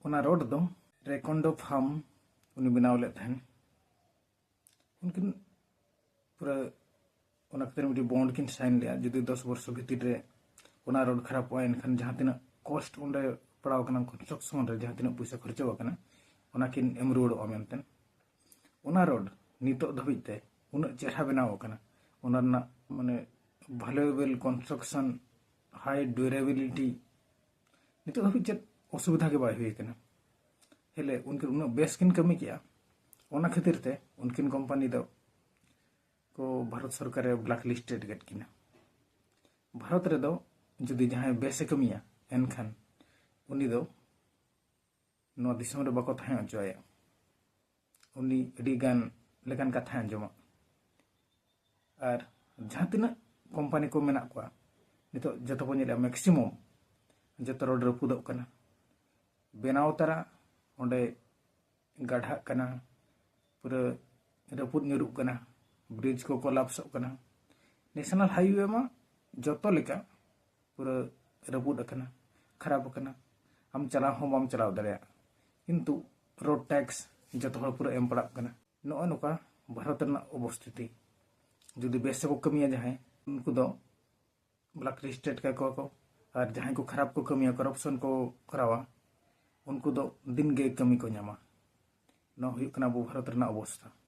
ᱚᱱᱟ ᱨᱳᱰ ᱫᱚ ᱨᱮᱠᱚᱱᱰᱚ ᱯᱷᱟर्म उन्नी बनाव लेत तहन उनकिन पूरा ओना खातिर मिडी बॉन्ड किन साइन लिया जुदी 10 वर्ष भीतर रे ओना रोड खराब हुआ एनखान जहां तिना कॉस्ट उंडे पड़ाव कना कंस्ट्रक्शन रे जहां तिना पैसा खर्च कना ओना किन एम रोड ओमेनतन ओना रोड नितो धबिते उना चेहरा बनाव कना ओना ना माने वैल्यूएबल कंस्ट्रक्शन हाई ड्यूरेबिलिटी नितो धबि चेत असुविधा के बाय हुई कना हेले उनकिन उन बेस किन कमी किया ओना खातिर ते उनकिन कंपनी दो को भारत सरकार ब्लैक लिस्टेड गेट किना भारत रे दो जुदी जहां बेसे कमिया एनखान उनी दो नो दिसम रे बाको थाय अजय उनी अडी गान लेकान कथा अंजमा और जहां तिना कंपनी को मेना को नितो जतो बो नेला मैक्सिमम जतो रोड रपुदो कना बेनाव तारा ओंडे गाढ़ा कना पूरा रपुद निरुक कना ब्रिज को कोलाप्स कना नेशनल हाईवे में जतो लेका पूरा रपुद कना खराब कना हम चलाव हम बम चलाव दरिया किंतु रोड टैक्स जतो हर पूरा एम पड़ा कना नो नोका भारत रना अवस्थिति जुदी बेस को कमिया जहां उनको दो ब्लैक लिस्टेड का को और जहां को खराब को कमिया करप्शन को करावा उनको दो दिन गे कमी को न्यामा न हुई कना भारत रना अवस्था।